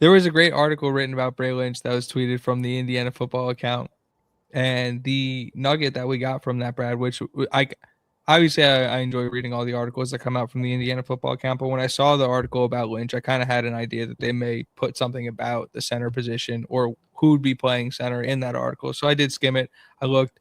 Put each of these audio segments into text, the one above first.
There was a great article written about Bray Lynch that was tweeted from the Indiana football account. And the nugget that we got from that, Brad, which I obviously I enjoy reading all the articles that come out from the Indiana football account, but when I saw the article about Lynch, I kind of had an idea that they may put something about the center position or who would be playing center in that article. So I did skim it. I looked.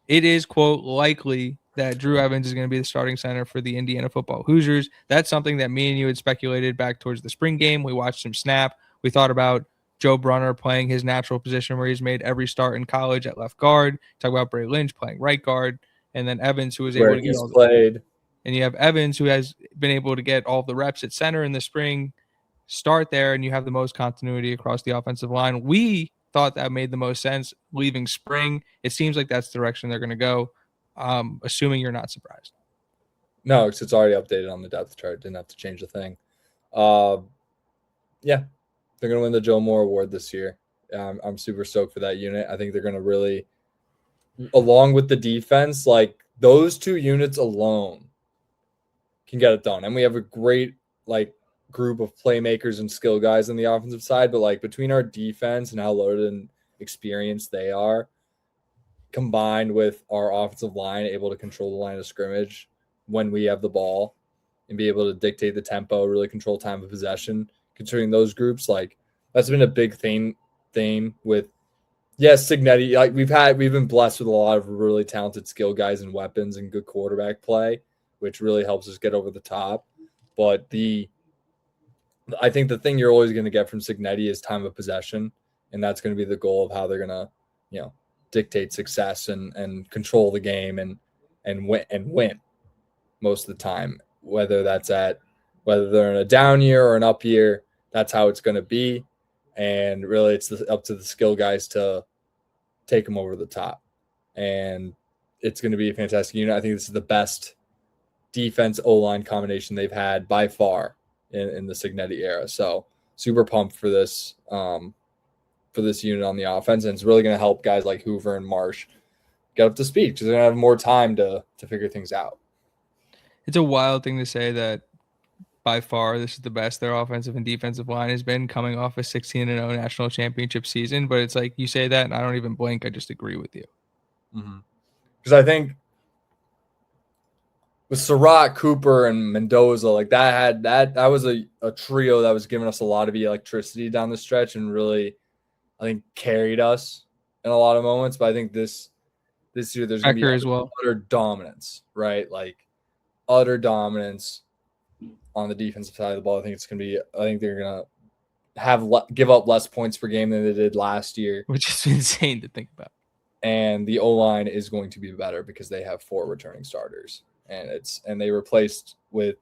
It is, quote, likely that Drew Evans is going to be the starting center for the Indiana football Hoosiers. That's something that me and you had speculated back towards the spring game. We watched him snap. We thought about Joe Brunner playing his natural position where he's made every start in college at left guard. Talk about Bray Lynch playing right guard. And then Evans, who was able Where to get he's all the played. and you have Evans, who has been able to get all the reps at center in the spring, start there, and you have the most continuity across the offensive line. We thought that made the most sense leaving spring. It seems like that's the direction they're going to go, assuming you're not surprised. No, because it's already updated on the depth chart. Didn't have to change a thing. Yeah, they're going to win the Joe Moore Award this year. I'm super stoked for that unit. I think they're going to really, along with the defense, like those two units alone can get it done. And we have a great group of playmakers and skill guys on the offensive side, but between our defense and how loaded and experienced they are, combined with our offensive line able to control the line of scrimmage when we have the ball and be able to dictate the tempo, really control time of possession, considering those groups, that's been a big theme with Cignetti. We've been blessed with a lot of really talented skill guys and weapons and good quarterback play, which really helps us get over the top. But I think the thing you're always going to get from Cignetti is time of possession, and that's going to be the goal of how they're going to, dictate success and control the game and win most of the time. Whether they're in a down year or an up year, that's how it's going to be. And really, it's up to the skill guys to take them over the top. And it's going to be a fantastic unit. I think this is the best defense O-line combination they've had by far in the Cignetti era. So super pumped for this unit on the offense. And it's really going to help guys like Hoover and Marsh get up to speed because they're going to have more time to figure things out. It's a wild thing to say that by far this is the best their offensive and defensive line has been coming off a 16-0 national championship season. But it's like you say that and I don't even blink. I just agree with you. Because I think with Surratt, Cooper, and Mendoza, that was a trio that was giving us a lot of electricity down the stretch and really, I think, carried us in a lot of moments. But I think this year there's going to be as well. utter dominance, right? Utter dominance on the defensive side of the ball. I think they're going to give up less points per game than they did last year, which is insane to think about. And the O-line is going to be better because they have 4 returning starters. And they replaced with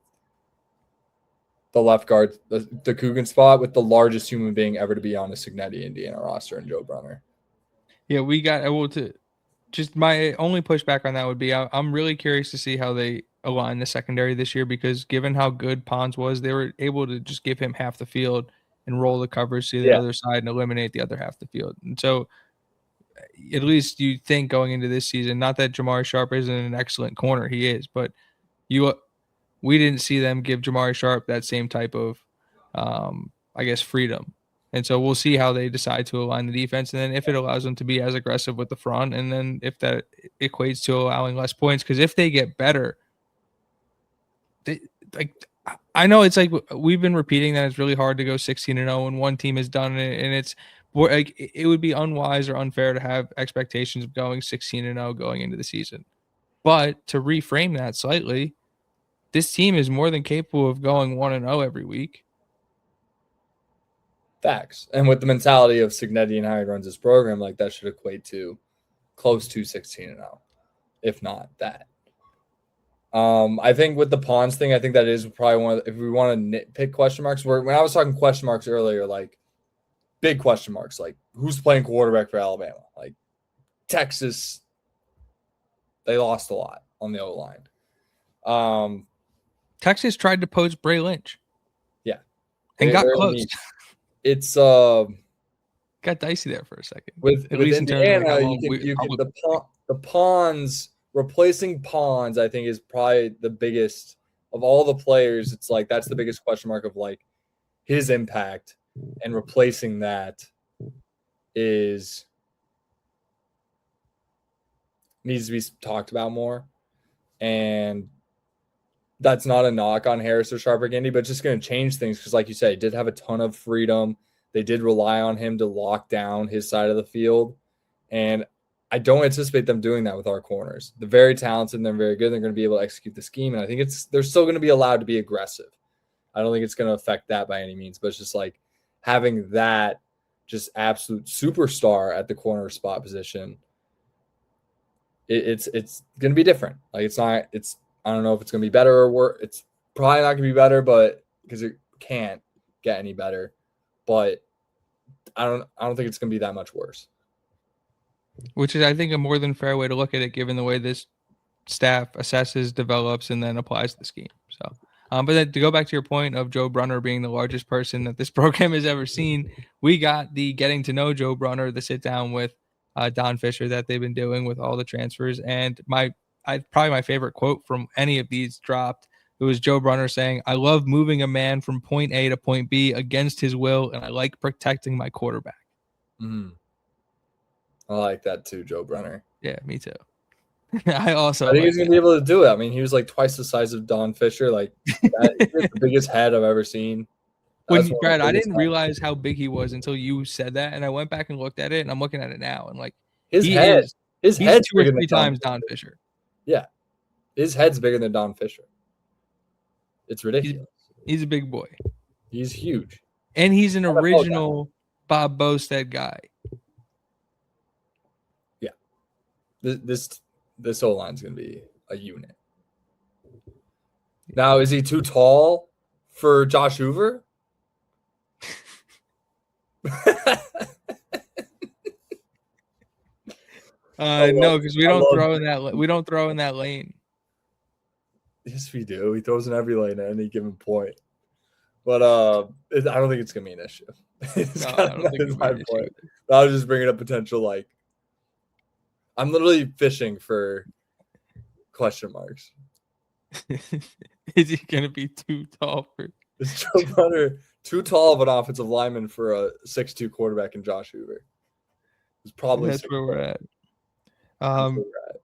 the left guard, the Coogan spot, with the largest human being ever to be on a Cignetti Indiana roster in Joe Brunner. Yeah, we got able to. Just my only pushback on that would be I'm really curious to see how they align the secondary this year because given how good Pons was, they were able to just give him half the field and roll the coverage to the other side and eliminate the other half the field. And so at least you think going into this season, not that Jamari Sharp isn't an excellent corner, he is, but we didn't see them give Jamari Sharp that same type of, freedom. And so we'll see how they decide to align the defense. And then if it allows them to be as aggressive with the front, and then if that equates to allowing less points, because if they get better, I know it's like we've been repeating that it's really hard to go 16-0 when one team has done it. And it would be unwise or unfair to have expectations of going 16-0 going into the season. But to reframe that slightly, this team is more than capable of going 1-0 every week. Facts. And with the mentality of Cignetti and how he runs his program, that should equate to close to 16-0, if not that. I think with the Pons thing, I think that is probably one of if we want to nitpick question marks. When I was talking question marks earlier, big question marks, who's playing quarterback for Alabama? Texas, they lost a lot on the O-line. Texas tried to poach Bray Lynch. Yeah. And got close. It's got dicey there for a second. With Indiana, the Pons replacing Pons, I think, is probably the biggest of all the players. It's that's the biggest question mark of his impact and replacing that needs to be talked about more. And that's not a knock on Harris or Sharper-Gandy, but it's just going to change things because, like you said, he did have a ton of freedom. They did rely on him to lock down his side of the field. And I don't anticipate them doing that with our corners. They're very talented and they're very good. They're going to be able to execute the scheme. And I think they're still going to be allowed to be aggressive. I don't think it's going to affect that by any means, but it's just like having that just absolute superstar at the corner spot position. It's going to be different. Like I don't know if it's going to be better or worse. It's probably not going to be better, but because it can't get any better, but I don't think it's going to be that much worse. Which is, I think, a more than fair way to look at it, given the way this staff assesses, develops, and then applies the scheme. So, but then to go back to your point of Joe Brunner being the largest person that this program has ever seen, we got the getting to know Joe Brunner, the sit down with Don Fisher that they've been doing with all the transfers. And probably my favorite quote from any of these dropped. It was Joe Brunner saying, "I love moving a man from point A to point B against his will, and I like protecting my quarterback." Mm. I like that too, Joe Brunner. Yeah, me too. I think he's going to be able to do it. I mean, he was like twice the size of Don Fisher. Like, he's the biggest head I've ever seen. Brad, I didn't realize how big he was until you said that, and I went back and looked at it, and I'm looking at it now, and like his head's 2 or 3 times Don Fisher. Yeah, his head's bigger than Don Fisher. It's ridiculous. He's a big boy. He's huge, and he's an original Bob Bostad guy. Yeah, this whole line's gonna be a unit. Now, is he too tall for Josh Hoover? No, because we don't throw in that. We don't throw in that lane. Yes, we do. He throws in every lane at any given point. But I don't think it's gonna be an issue. I don't think it's my point. I was just bringing up potential. Like, I'm literally fishing for question marks. Is he gonna be too tall for? Is Joe Brunner too tall of an offensive lineman for a 6'2" quarterback in Josh Hoover? It's probably that's where we're at.